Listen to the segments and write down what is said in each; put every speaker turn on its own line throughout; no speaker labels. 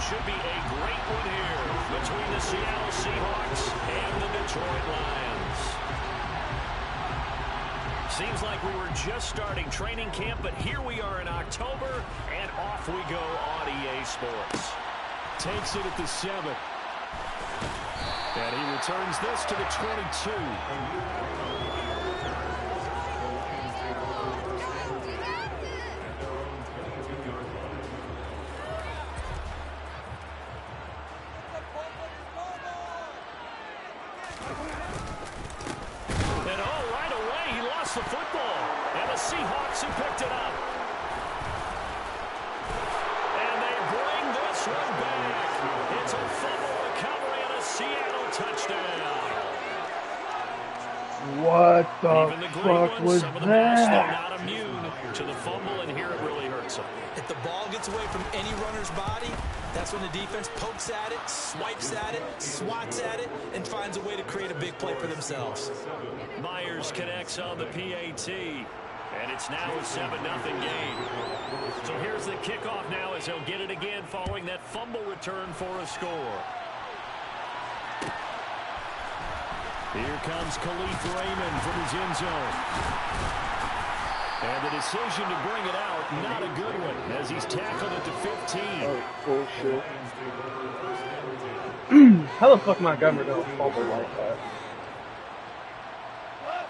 should be a great one here between the Seattle Seahawks and the Detroit Lions. Seems like we were just starting training camp, but here we are in October, and off we go on EA Sports.
Takes it at the 7. And he returns this to the 22.
The football, and the Seahawks have picked it up. And they bring this one back. It's a fumble recovery and a Seattle touchdown.
What the fuck was
some of the
that?
best, they're not immune to the fumble, and here it really hurts them.
If the ball gets away from any runner's body, that's when the defense pokes at it, swipes at it, swats at it, and finds a way to create a big play for themselves.
Myers connects on the PAT, and it's now a 7-0 game. So here's the kickoff now as he'll get it again following that fumble return for a score.
Here comes Khalif Raymond from his end zone. And the decision to bring it out, not a good one, as he's tackled at the 15.
Oh, bullshit. How the fuck Montgomery don't fumble like that?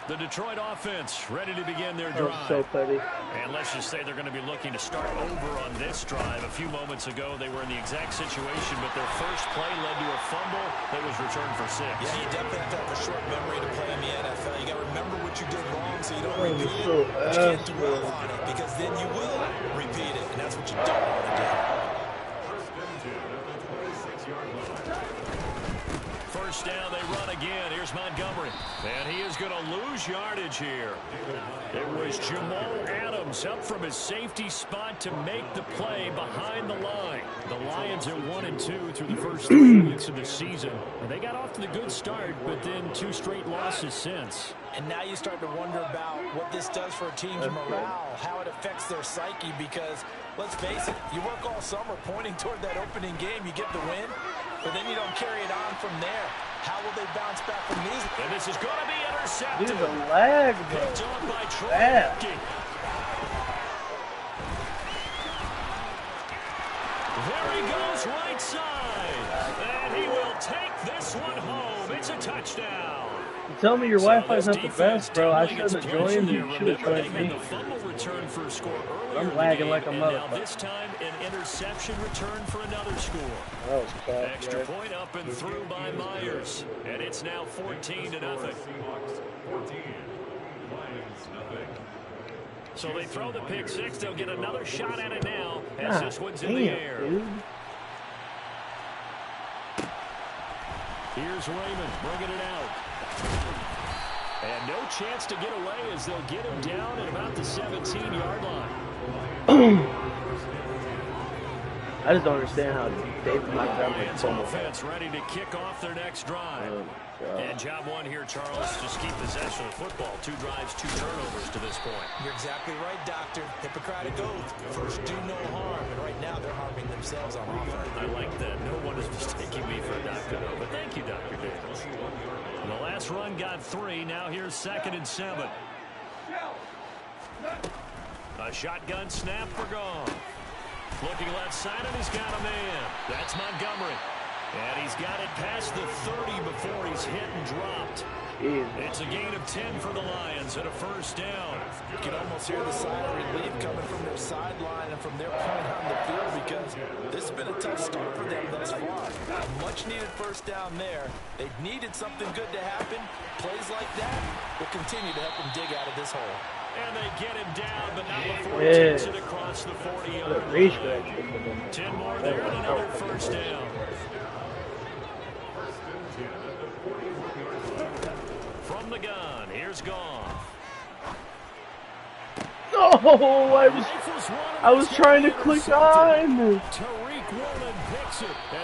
The Detroit offense ready to begin their
That was
drive.
so petty.
And let's just say they're going to be looking to start over on this drive. A few moments ago, they were in the exact situation, but their first play led to a fumble that was returned for 6.
Yeah, you definitely have to have a short memory to play in the NFL. You got to remember what you did wrong so you don't repeat it.
So
But you can't dwell on it because then you will repeat it, and that's what you don't want to do.
First down, they run again. Here's Montgomery. And he is going to lose yardage here. It was Jamal Adams up from his safety spot to make the play behind the line. The Lions are 1-2 through the first 3 weeks of the season. And they got off to the good start, but then 2 straight losses since.
And now you start to wonder about what this does for a team's morale, how it affects their psyche, because, let's face it, you work all summer pointing toward that opening game, you get the win, but then you don't carry it on from there. How will they bounce back from these?
And this is going to be intercepted.
Dude, the lag, bro.
Picked off by Troy
Yeah.
Apke. There he goes right side. And he will take this one home. It's a touchdown.
You tell me your Wi-Fi's not the best, bro. I should have joined you. You should have joined me. I'm lagging like a motherfucker.
Now this time an interception return for another score.
That was bad,
Extra
man.
point up and through by Myers. And it's now 14-0. So they throw the pick 6. They'll get another shot at it now as this one's in the air.
Dude.
Here's Raymond bringing it out.
And no chance to get away as they'll get him down at about the 17-yard line.
I just don't understand how David Montgomery
Lions
fumbled.
offense ready to kick off their next drive. And job one here, Charles, just keep possession of the football. 2 drives, 2 turnovers to this point.
You're exactly right, Doctor. Hippocratic oath. First, do no harm. And right now, they're harming themselves on offense.
I like that. No one is mistaking me for a doctor, though. But thank you, Dr. Daniels. The last run got 3. Now here's 2nd and 7. A shotgun snap for Goff. Looking left side, and he's got a man. That's Montgomery. And he's got it past the 30 before he's hit and dropped.
Jeez.
It's a gain of 10 for the Lions and a first down.
You can almost hear the sigh of relief coming from their sideline and from their point on the field because this has been a tough start for them thus far. A much-needed first down there. They needed something good to happen. Plays like that will continue to help them dig out of this hole.
And they get him down, but not before he takes it across the 40-yard line. 10 more there and another first down. From the gun, here's Goff.
No, I was trying to click on.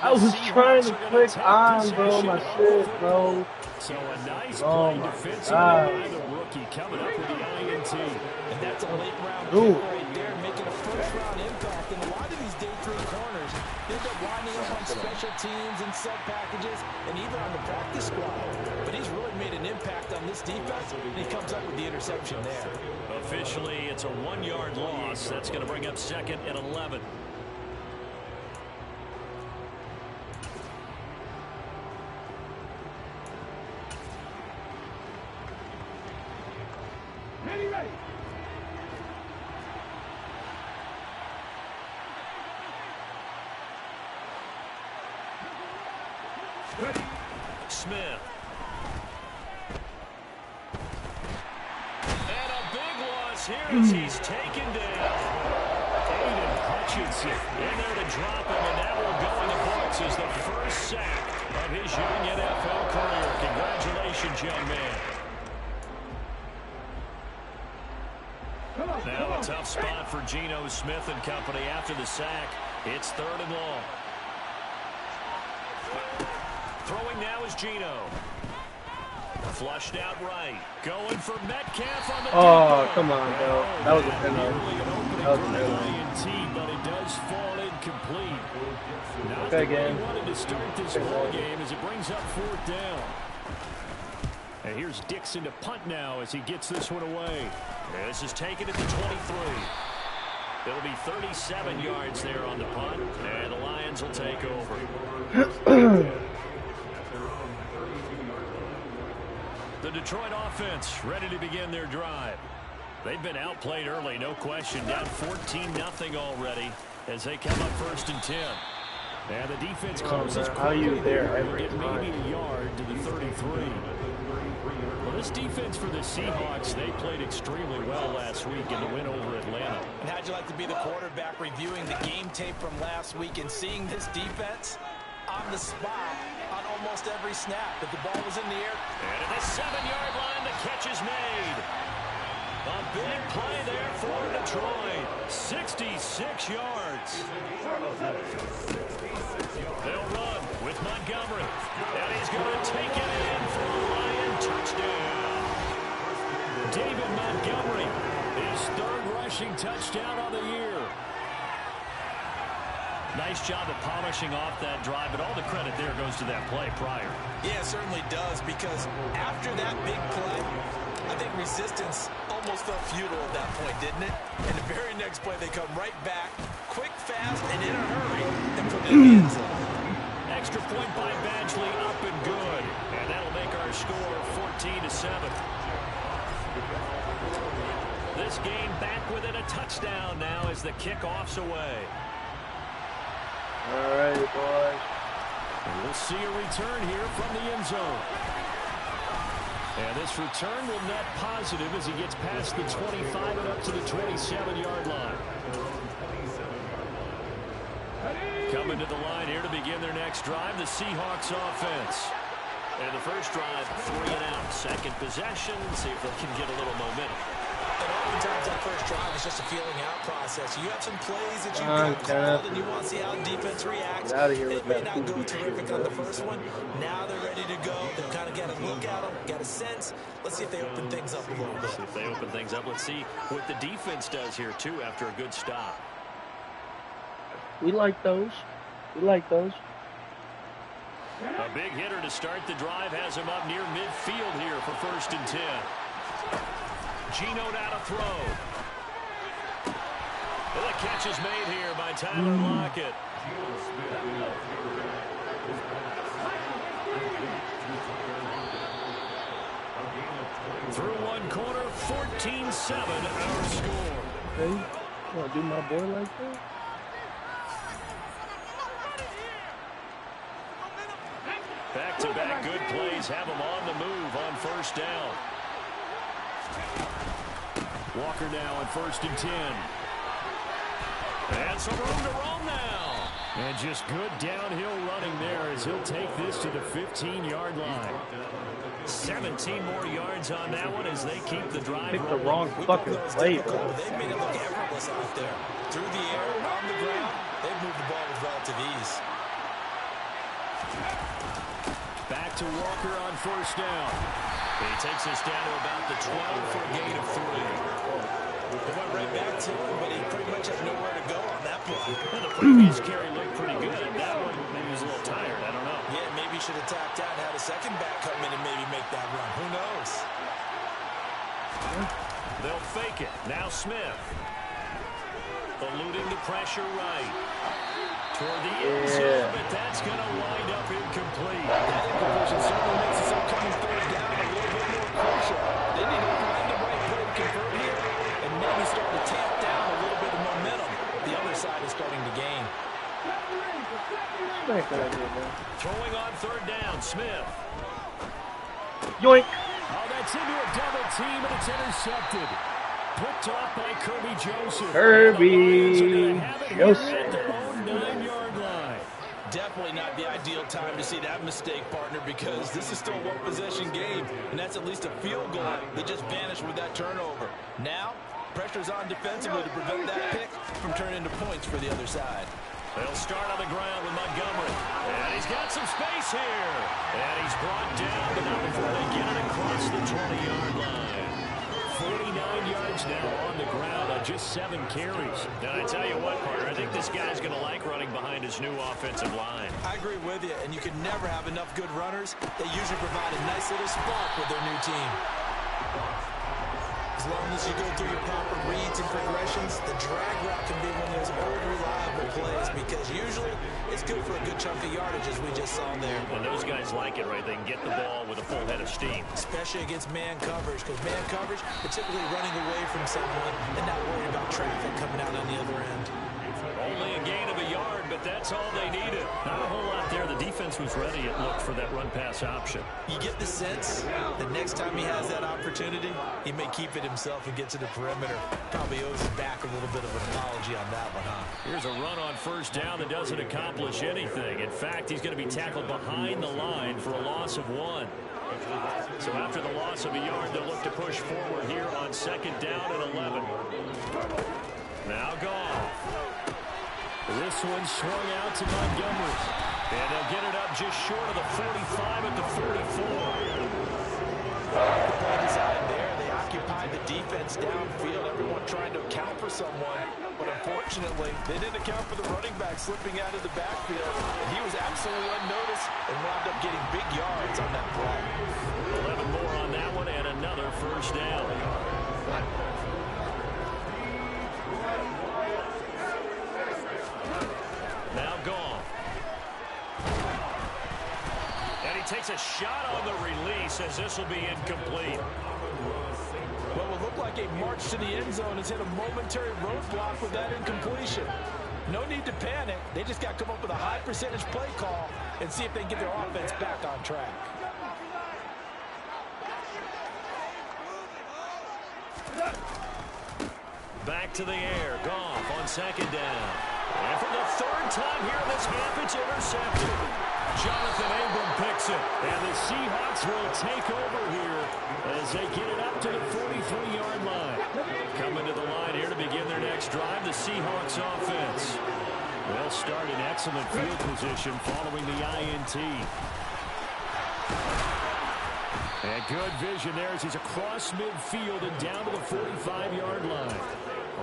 I was trying to click on, bro. My shit, bro.
So a nice
Oh
play
my
defensively
God.
by the rookie coming up with the INT.
And that's a late round
Ooh.
pick right there, making a first round impact. And a lot of these day 3 corners, They end up winding up on special teams and sub packages and even on the practice squad. But he's really made an impact on this defense, and he comes up with the interception there.
Officially, it's a 1-yard loss. That's going to bring up 2nd and 11.
Ready.
Smith. And a big loss here as he's taken down. Aiden Hutchinson in there to drop him, and that will go in the books as the first sack of his young NFL career. Congratulations, young man. Now a tough spot for Geno Smith and company after the sack. It's 3rd and long. Throwing now is Geno. Flushed out right. Going for Metcalf on the
Oh, come on, bro. That was a penalty. That was a
penalty. But it does fall incomplete. Not
okay,
the way he wanted to start this ball game as it brings up 4th down. And here's Dixon to punt now as he gets this one away. And this is taken at the 23. It'll be 37 yards there on the punt, and the Lions will take over. The Detroit offense ready to begin their drive. They've been outplayed early, no question. Down 14-0 already as they come up 1st and 10. And the defense closes
how are you there every
get maybe a yard to the 33. Well, this defense for the Seahawks, they played extremely well last week in the win over Atlanta.
And how'd you like to be the quarterback reviewing the game tape from last week and seeing this defense on the spot on almost every snap that the ball was in the air?
And at the 7-yard line, the catch is made. A big play there for Detroit. 66 yards. They'll run with Montgomery. And he's going to take it in for a Lion touchdown. David Montgomery, his 3rd rushing touchdown on the year. Nice job of polishing off that drive, but all the credit there goes to that play prior.
Yeah, it certainly does, because after that big play, I think resistance almost felt futile at that point, didn't it? And the very next play, they come right back, quick, fast, and in a hurry, and put it in the end zone.
Extra point by Badgley, up and good. And that'll make our score 14-7. This game back within a touchdown now as the kickoff's away.
All right, boys.
And we'll see a return here from the end zone. And this return will net positive as he gets past the 25 and up to the 27-yard line. Coming to the line here to begin their next drive, the Seahawks offense. And the first drive, 3 and out. Second possession, see if they can get a little momentum.
And oftentimes that first drive is just a feeling out process. You have some plays that you've got called and you want to see how defense reacts. It may not go terrific on the first one. Now they're ready to go. They've kind of got a look at them, got a sense. Let's see if they open things up a little bit.
See if they open things up. Let's see what the defense does here, too, after a good stop.
We like those. We like those.
A big hitter to start the drive has him up near midfield here for 1st and 10. Geno now to throw. Well, the catch is made here by Tyler Lockett. Through one corner, 14-7 our score.
Hey, you want to do my boy like that?
Back-to-back good plays have him on the move on 1st down. Walker now on 1st and 10. And some room to roam now. And just good downhill running there as he'll take this to the 15-yard line. 17 more yards on that one as they keep the drive
Pick the
rolling.
wrong fucking play, bro.
They've made it look effortless out there. Through the air, on the ground, they've moved the ball with relative ease.
Back to Walker on 1st down. He takes us down to about the 12 for a gain of 3.
They went right back to him, but he pretty much had nowhere to go on that play.
And the previous carry looked pretty good.
should have tapped out and had a second back come in and maybe make that run. Who knows?
They'll fake it. Now Smith. Eluding the pressure right. Toward the end zone, but that's going to wind up incomplete.
That incompletion certainly makes this upcoming third down a little bit more crucial. They need to find the right play to convert here and maybe start to tamp down a little bit of momentum. The other side is starting to gain.
Throwing on third down, Smith.
Yoink.
Oh, that's into a double team, and it's intercepted. Picked off by Kirby Joseph.
Kirby Joseph.
At their own 9-yard line.
Definitely not the ideal time to see that mistake, partner, because this is still a one-possession game, and that's at least a field goal that just vanished with that turnover. Now, pressure's on defensively to prevent that pick from turning into points for the other side.
They'll start on the ground with Montgomery. And he's got some space here. And he's brought down, but not before they get it across the 20-yard line. 49 yards now on the ground on just 7 carries. And I tell you what, partner, I think this guy's going to like running behind his new offensive line.
I agree with you, and you can never have enough good runners. They usually provide a nice little spark with their new team. As long as you go through your proper reads and progressions, the drag route can be one of those old reliable plays because usually it's good for a good chunk of yardage as we just saw there.
And those guys like it, right? They can get the ball with a full head of steam.
Especially against man coverage, because man coverage, particularly running away from someone and not worrying about traffic coming out on the other end.
Only a gain of a yard, but that's all they needed. Not a whole lot there. The defense was ready, it looked, for that run-pass option.
You get the sense that next time he has that opportunity, he may keep it himself and get to the perimeter. Probably owes him back a little bit of an apology on that one, huh?
Here's a run on first down that doesn't accomplish anything. In fact, he's going to be tackled behind the line for a loss of 1. So after the loss of a yard, they'll look to push forward here on second down and 11. Now Goff. This one swung out to Montgomery. And they'll get it up just short of the 45 at the 44.
Play design there. They occupied the defense downfield. Everyone trying to account for someone. But unfortunately, they didn't account for the running back slipping out of the backfield. And he was absolutely unnoticed and wound up getting big yards on that play.
11 more on that one and another first down. Now Goff. And he takes a shot on the release as this will be incomplete.
What will look like a march to the end zone has hit a momentary roadblock with that incompletion. No need to panic. They just got to come up with a high percentage play call and see if they can get their offense back on track.
Back to the air. Goff on second down. And for the third time here in this half, it's intercepted. Jonathan Abram picks it. And the Seahawks will take over here as they get it up to the 43-yard line. Coming to the line here to begin their next drive, the Seahawks offense. They'll start in excellent field position following the INT. And good vision there as he's across midfield and down to the 45-yard line.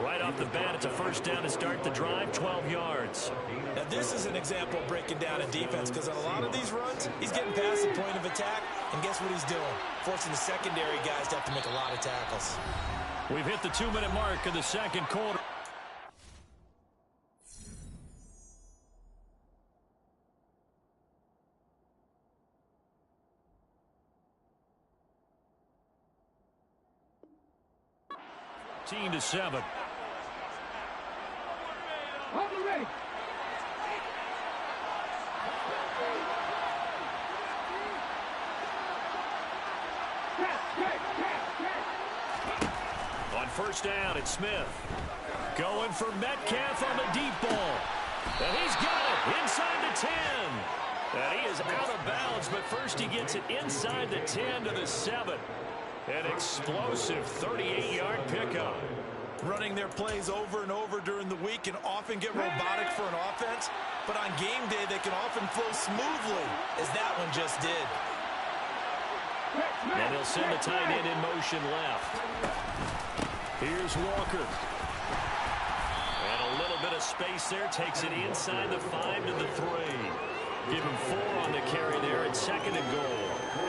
Right off the bat, it's a first down to start the drive, 12 yards.
Now, this is an example of breaking down a defense because on a lot of these runs, he's getting past the point of attack, and guess what he's doing? Forcing the secondary guys to have to make a lot of tackles.
We've hit the 2-minute mark of the second quarter. To 7. On first down, it's Smith. Going for Metcalf on the deep ball. And he's got it inside the 10. And he is out of bounds, but first he gets it inside the 10 to the 7. An explosive 38-yard pickup.
Running their plays over and over during the week can often get robotic for an offense, but on game day they can often flow smoothly, as that one just did.
And they'll send the tight end in motion left. Here's Walker. And a little bit of space there. Takes it inside the 5 to the 3. Give him 4 on the carry there. second and goal.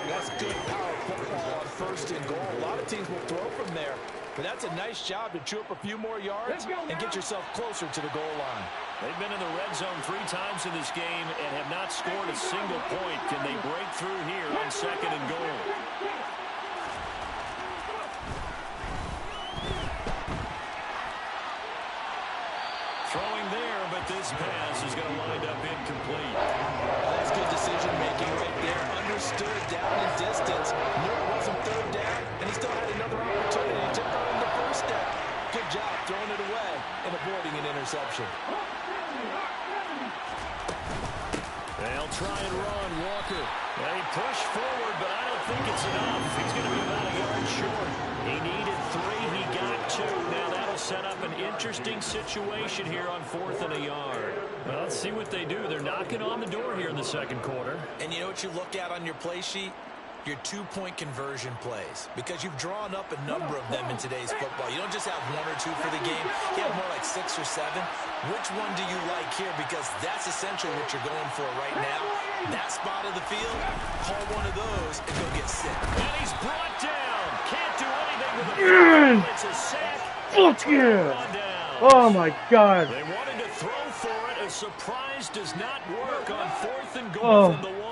That's good power football on first and goal. A lot of teams will throw from there, but that's a nice job to chew up a few more yards and get yourself closer to the goal line.
They've been in the red zone 3 times in this game and have not scored a single point. Can they break through here on second and goal? Throwing there, but this pass is going to wind up incomplete.
That's good decision-making right there. Understood down and distance. Knew it wasn't third down, and he still had another opportunity to turn the first down. Good job throwing it away and avoiding an interception.
They'll try and run Walker. They push forward, but I don't think it's enough. He's going to be about a yard short. He needed 3. He got 2. Now that'll set up an interesting situation here on 4th and a yard. Well, let's see what they do. They're knocking on the door here in the second quarter.
And you know what you look at on your play sheet? Your 2-point conversion plays, because you've drawn up a number of them in today's football. You don't just have 1 or 2 for the game. You have more like 6 or 7. Which one do you like here? Because that's essentially what you're going for right now. That spot of the field, call one of those and go get sick.
And he's brought down. Can't do anything with the ball. It's a sack.
Fuck yeah. Oh my God.
They wanted to throw for it. A surprise does not work on 4th and goal from the 1.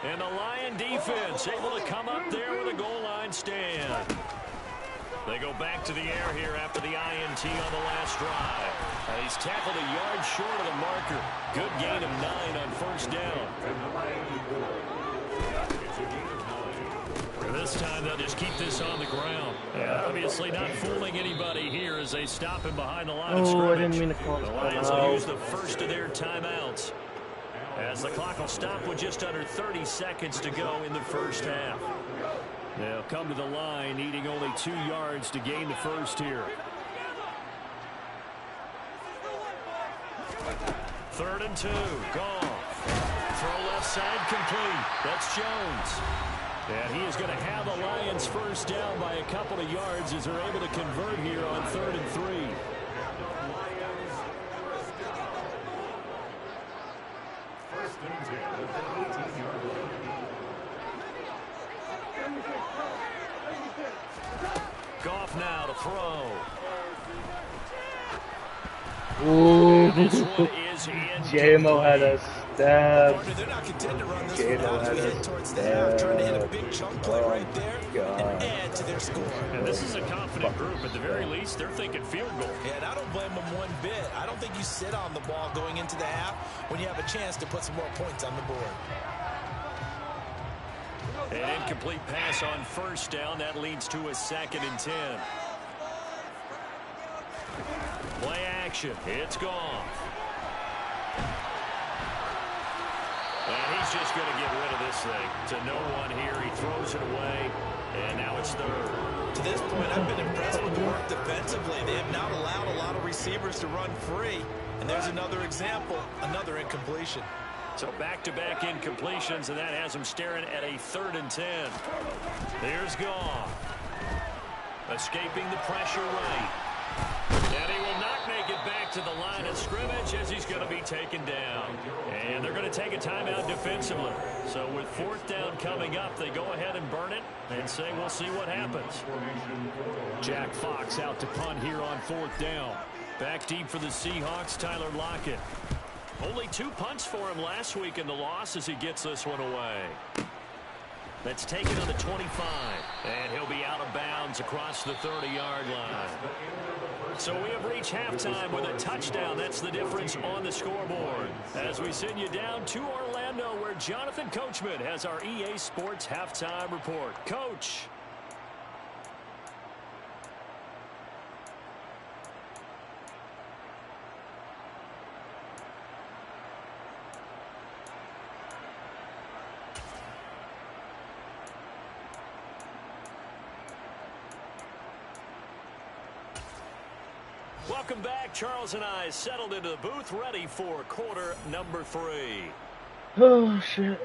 And the Lion defense able to come up there with a goal line stand. They go back to the air here after the INT on the last drive. He's tackled a yard short of the marker. Good gain of 9 on first down. This time they'll just keep this on the ground. Yeah, obviously not fooling anybody here as they stop him behind the line of scrimmage.
I didn't mean to call.
The Lions will use the first of their timeouts, as the clock will stop with just under 30 seconds to go in the first half. They'll come to the line needing only 2 yards to gain the first here. 3rd and 2. Goff. Throw left side complete. That's Jones. And he is going to have the Lions first down by a couple of yards as they're able to convert here on 3rd and 3. Goff now to throw.
Ooh.
This one is in.
JMO had a stab.
They're not content to run this one out as we head towards the half, trying to hit a big chunk play right there and add to their score.
And this is a confident group. At the very least, they're thinking field goal.
Yeah, and I don't blame them one bit. I don't think you sit on the ball going into the half when you have a chance to put some more points on the board.
An incomplete pass on first down. That leads to a 2nd and 10. Play action. It's gone. And he's just going to get rid of this thing. To no one here. He throws it away. And now it's 3rd.
To this point, I've been impressed with the work defensively. They have not allowed a lot of receivers to run free. And there's another example, another incompletion.
So back-to-back incompletions, and that has him staring at a 3rd and 10. Here's Goff. Escaping the pressure right. And he will not make it back to the line of scrimmage as he's going to be taken down. And they're going to take a timeout defensively. So with 4th down coming up, they go ahead and burn it and say we'll see what happens. Jack Fox out to punt here on 4th down. Back deep for the Seahawks, Tyler Lockett. Only 2 punts for him last week in the loss as he gets this one away. That's taken on the 25. And he'll be out of bounds across the 30-yard line. So we have reached halftime with a touchdown. That's the difference on the scoreboard. As we send you down to Orlando, where Jonathan Coachman has our EA Sports halftime report. Coach. Welcome back. Charles and I settled into the booth, ready for quarter number 3.
Oh, shit.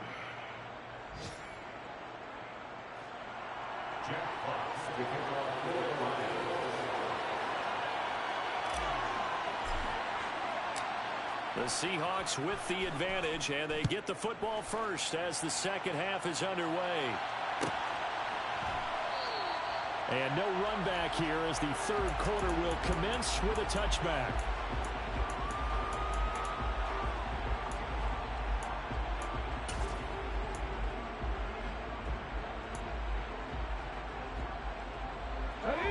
The Seahawks with the advantage, and they get the football first as the second half is underway. And no run back here as the third quarter will commence with a touchback.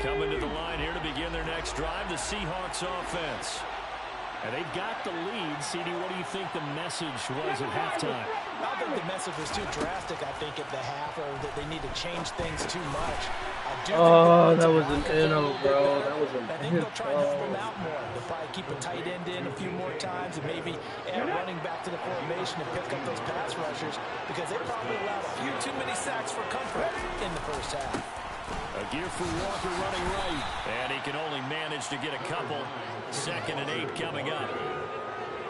Coming to the line here to begin their next drive, the Seahawks offense. And they've got the lead. CD, what do you think the message was at halftime?
I don't think the message was too drastic, I think, at the half, or that they need to change things too much.
That was an inno, bro. That was
I think they'll try and help them out more. They'll probably keep a tight end in a few more times and maybe add running back to the formation and pick up those pass rushers because they probably allowed a few too many sacks for comfort in the first half.
A gear for Walker running right. And he can only manage to get a couple. 2nd and 8 coming up.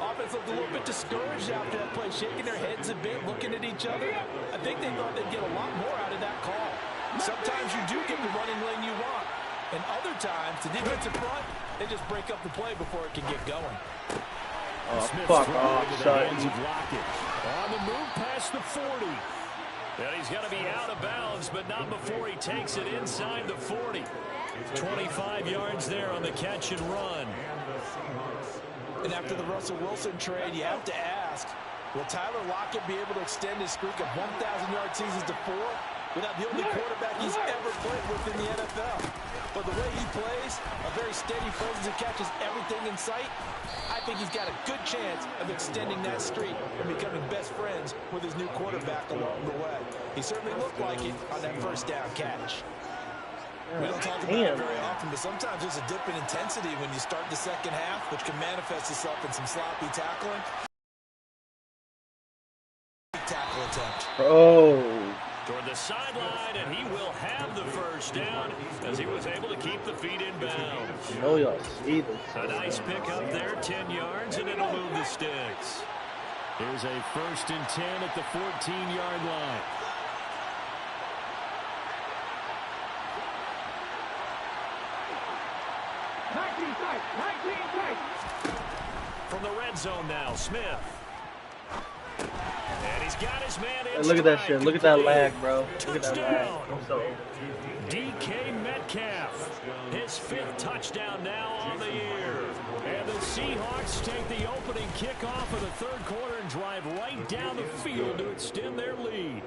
Offense looked a little bit discouraged after that play, shaking their heads a bit, looking at each other. I think they thought they'd get a lot more out of that call. Sometimes you do get the running lane you want. And other times, the defensive front, they just break up the play before it can get going.
Fuck off, son.
On the move past the 40. And he's going to be out of bounds, but not before he takes it inside the 40. 25 yards there on the catch and run.
And after the Russell Wilson trade, you have to ask, will Tyler Lockett be able to extend his streak of 1,000-yard seasons to 4 without the only quarterback he's ever played with in the NFL? But the way he plays, a very steady presence that catches everything in sight, I think he's got a good chance of extending that streak and becoming best friends with his new quarterback along the way. He certainly looked like it on that first down catch. We don't talk about it very often, but sometimes there's a dip in intensity when you start the second half, which can manifest itself in some sloppy tackling. Tackle attempt.
Oh.
Toward the sideline, and he will have the first down as he was able to keep the feet in bounds.
Oh, y'all see this.
A nice pick up there, 10 yards, and it'll move the sticks. Here's a 1st and 10 at the 14-yard line. From the red zone now, Smith. And he's got his man in.
Hey, look at that shit. Look at that lag, bro. Look at that lag. I'm so
DK Metcalf. His 5th touchdown now on the year. And the Seahawks take the opening kickoff of the 3rd quarter and drive right down the field to extend their lead.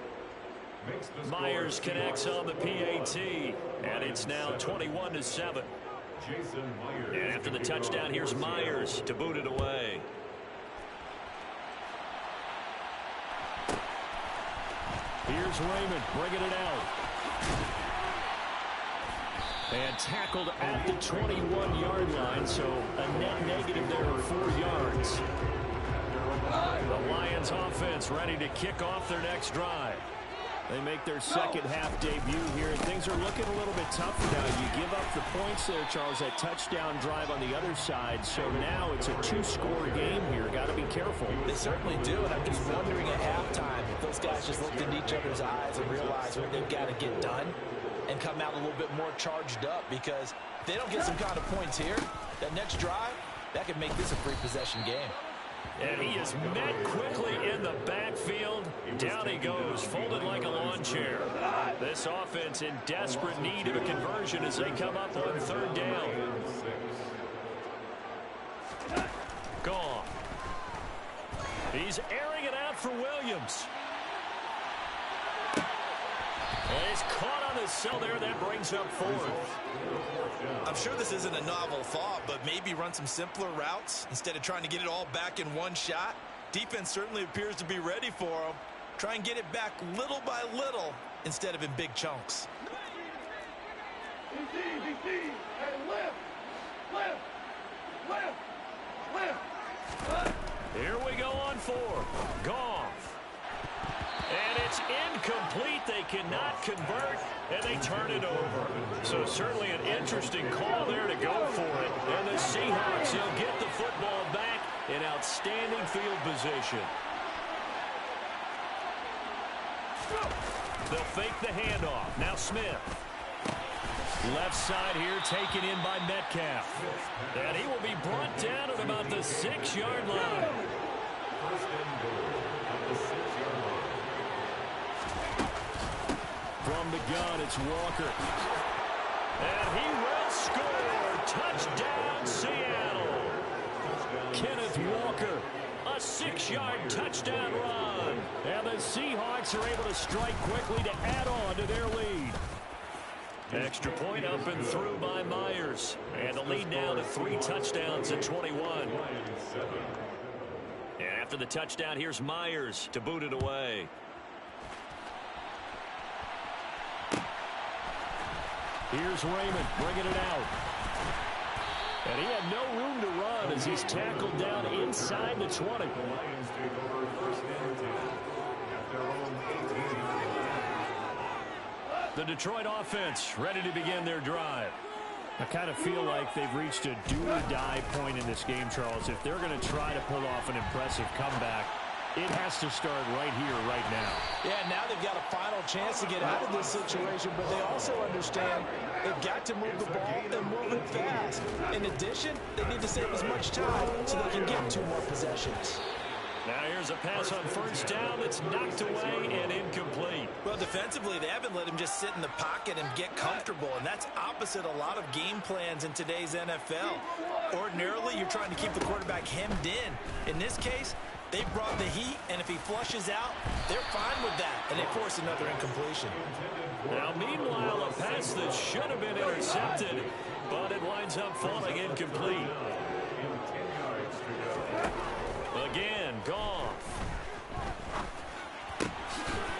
Myers connects on the PAT. And it's now 21-7. And after the touchdown, here's Myers to boot it away. Here's Raymond bringing it out. And tackled at the 21-yard line, so a net negative there of 4 yards. The Lions offense ready to kick off their next drive. They make their second half debut here, and things are looking a little bit tougher now. You give up the points there, Charles, that touchdown drive on the other side. So now it's a 2-score game here. Got to be careful.
They certainly do, and I'm just wondering at halftime if those guys just looked into each other's eyes and realized what they've got to get done and come out a little bit more charged up, because if they don't get some kind of points here, that next drive, that could make this a free possession game.
And he is met quickly in the backfield. Down he goes, folded like a lawn chair. This offense in desperate need of a conversion as they come up on 3rd down. Gone. He's airing it out for Williams. And he's caught on his cell there. That brings up 4th.
I'm sure this isn't a novel thought, but maybe run some simpler routes instead of trying to get it all back in one shot. Defense certainly appears to be ready for them. Try and get it back little by little instead of in big chunks.
Here we go on 4th. Goff. And it's incomplete. They cannot convert, and they turn it over. So certainly an interesting call there to go for it. And the Seahawks, will get the football back in outstanding field position. They'll fake the handoff. Now Smith. Left side here taken in by Metcalf. And he will be brought down at about the 6-yard line. From the gun, it's Walker. And he will score. Touchdown, Seattle. Kenneth Walker, a 6-yard touchdown run. And the Seahawks are able to strike quickly to add on to their lead. Extra point up and through by Myers. And the lead now to 3 touchdowns at 21. And after the touchdown, here's Myers to boot it away. Here's Raymond bringing it out. And he had no room to run as he's tackled down inside the 20. The Detroit offense ready to begin their drive. I kind of feel like they've reached a do-or-die point in this game, Charles. If they're going to try to pull off an impressive comeback, it has to start right here, right now.
Yeah, now they've got a final chance to get out of this situation, but they also understand they've got to move the ball and move it fast. In addition, they need to save as much time so they can get 2 more possessions.
Now here's a pass on first down that's knocked away and incomplete.
Well, defensively, they haven't let him just sit in the pocket and get comfortable, and that's opposite a lot of game plans in today's NFL. Ordinarily, you're trying to keep the quarterback hemmed in. In this case, they brought the heat, and if he flushes out, they're fine with that, and they force another incompletion.
Now, meanwhile, a pass that should have been intercepted, but it winds up falling incomplete. Again, Goff.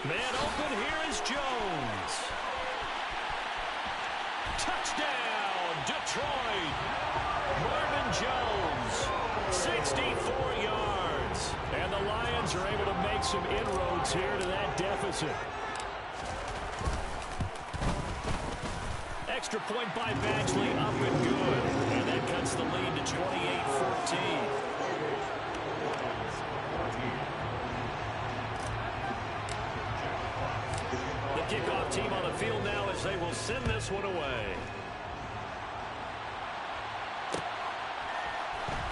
Man open, here is Jones. Touchdown, Detroit. Marvin Jones, 64 yards. And the Lions are able to make some inroads here to that deficit. Extra point by Badgley, up and good. And that cuts the lead to 28-14. The kickoff team on the field now as they will send this one away.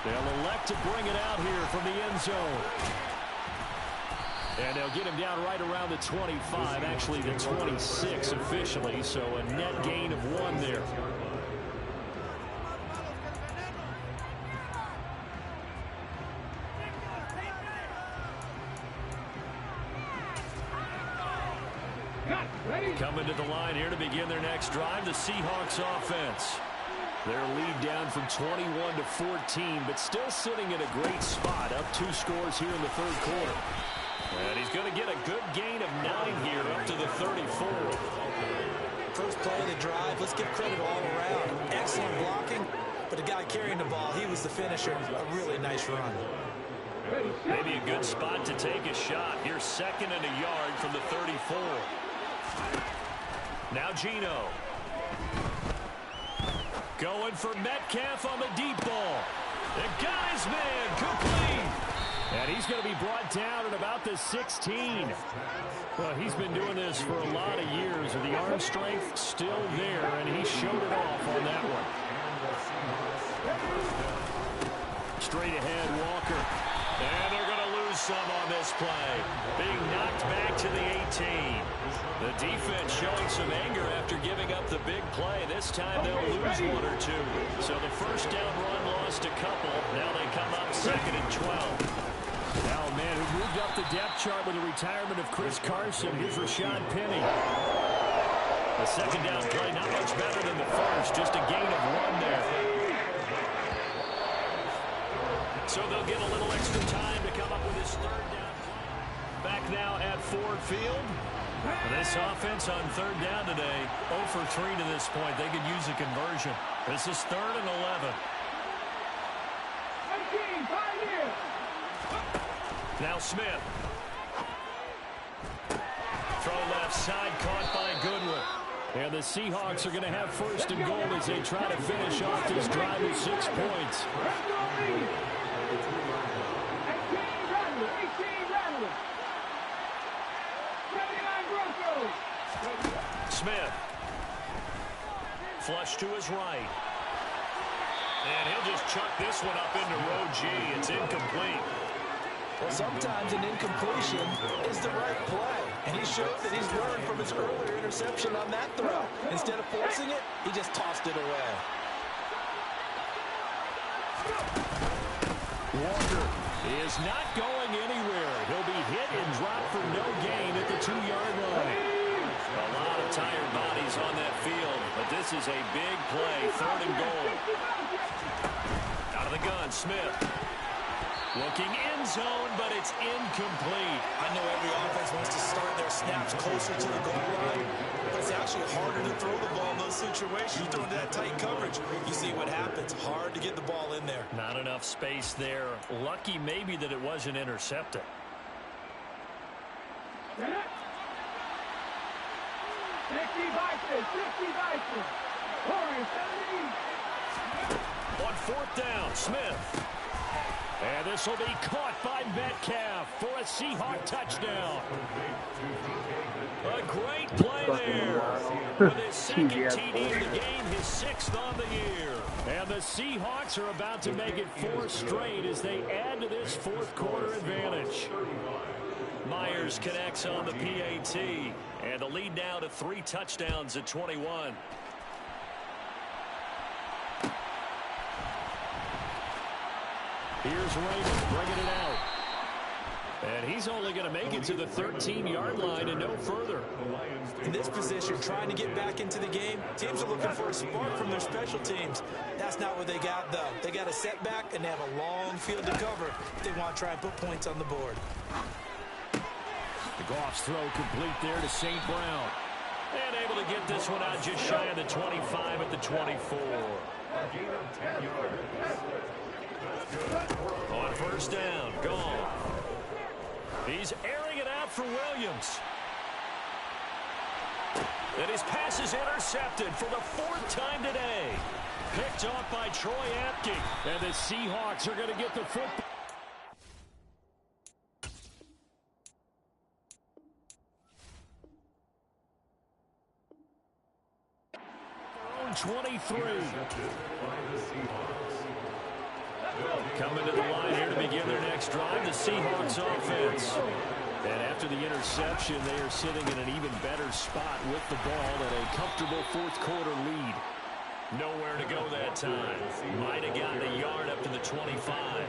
They'll elect to bring it out here from the end zone. And they'll get him down right around the 25, actually the 26 officially, so a net gain of 1 there. Coming to the line here to begin their next drive, the Seahawks offense. Their lead down from 21-14, but still sitting in a great spot, up 2 scores here in the 3rd quarter. And he's going to get a good gain of 9 here, up to the 34.
First play of the drive, let's give credit all around. Excellent blocking, but the guy carrying the ball, he was the finisher. A really nice run.
Maybe a good spot to take a shot. Here's 2nd and a yard from the 34. Now Geno. Going for Metcalf on the deep ball. The guy's man complete. And he's going to be brought down at about the 16. Well, he's been doing this for a lot of years, and the arm strength still there, and he showed it off on that one. Straight ahead, Walker. And they're going to lose some on this play. Being knocked back to the 18. The defense showing some anger after giving up the big play. This time they'll lose 1 or 2. So the first down run lost a couple. Now they come up 2nd and 12. Now a man who moved up the depth chart with the retirement of Chris Carson. Here's Rashad Penny. The 2nd down play not much better than the first. Just a gain of 1 there. So they'll get a little extra time to come up with his 3rd down play. Back now at Ford Field. This offense on 3rd down today, 0 for 3 to this point. They could use a conversion. This is 3rd and 11. Now Smith. Throw left side, caught by Goodwin. And the Seahawks are going to have 1st and goal as they try to finish off this drive with 6 points. Smith flush to his right. And he'll just chuck this one up into row G. It's incomplete.
Well, sometimes an incompletion is the right play. And he showed that he's learned from his earlier interception on that throw. Instead of forcing it, he just tossed it away.
Walker is not going anywhere. He'll be hit and dropped for no gain at the 2-yard line. A lot of tired bodies on that field, but this is a big play, 3rd and goal. Out of the gun, Smith. Looking end zone, but it's incomplete.
I know every offense wants to start their snaps closer to the goal line, but it's actually harder to throw the ball in those situations. You throw into that tight coverage, you see what happens. Hard to get the ball in there.
Not enough space there. Lucky maybe that it wasn't intercepted. On 4th down, Smith. And this will be caught by Metcalf for a Seahawk touchdown. A great play there. With his 2nd TD of the game, his 6th on the year. And the Seahawks are about to make it 4 straight as they add to this 4th quarter advantage. Myers connects on the PAT. And the lead now to 3 touchdowns at 21. Here's Raymond bringing it out. And he's only going to make it to the 13-yard line and no further.
In this position, trying to get back into the game, teams are looking for a spark from their special teams. That's not what they got, though. They got a setback, and they have a long field to cover if they want to try and put points on the board.
The Goff's throw complete there to St. Brown. And able to get this one out just shy of the 25 at the 24. On 1st down, gone. He's airing it out for Williams. And his pass is intercepted for the 4th time today. Picked off by Troy Apke. And the Seahawks are going to get the football. 23. Coming to the line here to begin their next drive, the Seahawks offense. And after the interception, they are sitting in an even better spot with the ball and a comfortable 4th quarter lead. Nowhere to go that time. Might have gotten a yard up to the 25.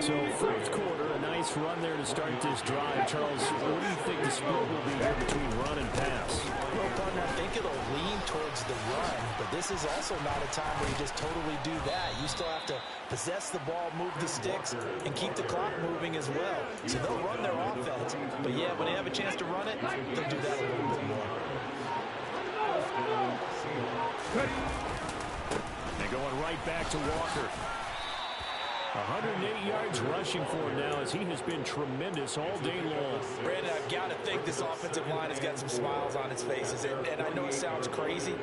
So 4th quarter, a nice run there to start this drive. Charles, what do you think the split will be here between run and pass?
Well, partner, I think it'll lean towards the run, but this is also not a time where you just totally do that. You still have to possess the ball, move the sticks, and keep the clock moving as well. So they'll run their offense, but yeah, when they have a chance to run it, they'll do that a little bit more.
They're going right back to Walker. 108 yards rushing for him now as he has been tremendous all day long.
Brandon, I've got to think this offensive line has got some smiles on its faces. And I know it sounds crazy,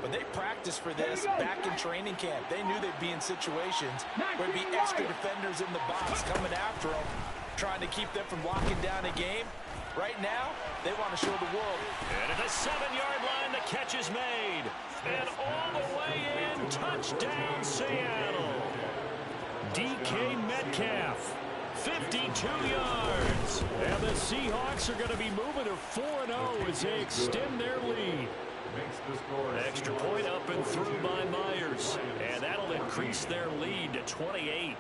but they practiced for this back in training camp. They knew they'd be in situations where there'd be extra defenders in the box coming after them, trying to keep them from locking down a game. Right now, they want to show the world.
And at the 7-yard line, the catch is made. And all the way in, touchdown Seattle. DK Metcalf, 52 yards. And the Seahawks are going to be moving to 4-0 as they extend their lead. Extra point up and through by Myers. And that'll increase their lead to 28.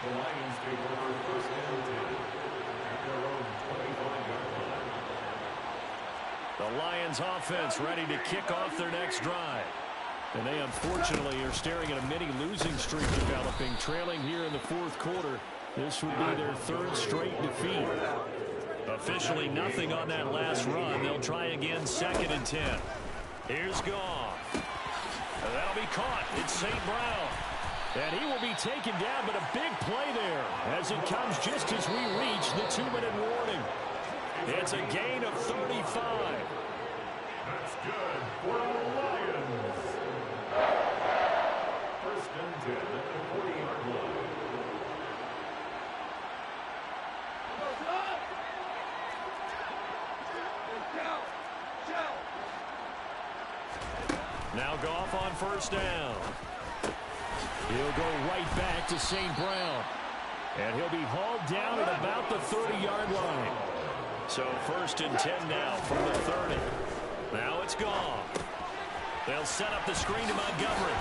The Lions take over first and 10 at their own 25-yard line.
The Lions offense ready to kick off their next drive. And they unfortunately are staring at a mini losing streak developing, trailing here in the 4th quarter. This would be their 3rd straight defeat. Officially nothing on that last run. They'll try again 2nd and 10. Here's Goff. And that'll be caught. It's St. Brown. And he will be taken down, but a big play there as it comes just as we reach the 2-minute warning. It's a gain of 35.
That's good for the Lions. First and 10.
Now Goff on first down. He'll go right back to St. Brown. And he'll be hauled down at about the 30-yard line. So 1st and 10 now from the 30. Now it's Goff. They'll set up the screen to Montgomery.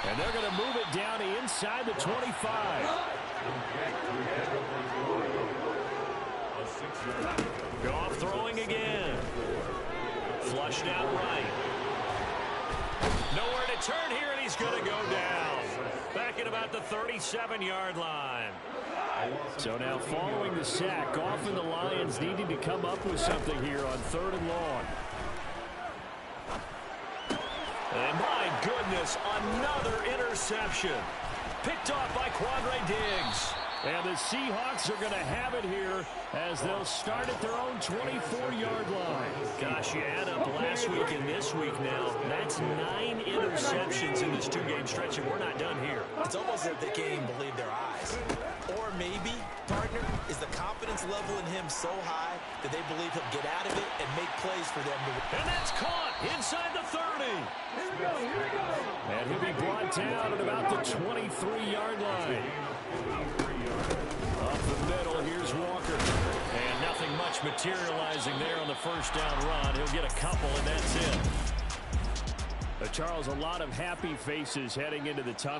And they're going to move it down to inside the 25. Goff throwing again. Flushed out right. Nowhere to turn here, and he's going to go down. Back at about the 37-yard line. So now following the sack, Goff and the Lions needing to come up with something here on 3rd and long. And my goodness, another interception. Picked off by Quandre Diggs. And the Seahawks are going to have it here as they'll start at their own 24-yard line. Gosh, you add up last week and this week now. That's 9 interceptions in this 2-game stretch, and we're not done here.
It's almost like they can't even believe their eyes. Or maybe, partner, is the confidence level in him so high that they believe he'll get out of it and make plays for them to win.
And that's caught inside the 30.
Here we go, here we go.
And he'll be brought down at about the 23-yard line. Up the middle, here's Walker. And nothing much materializing there on the first down run. He'll get a couple, and that's it. Charles, a lot of happy faces heading into the tunnel.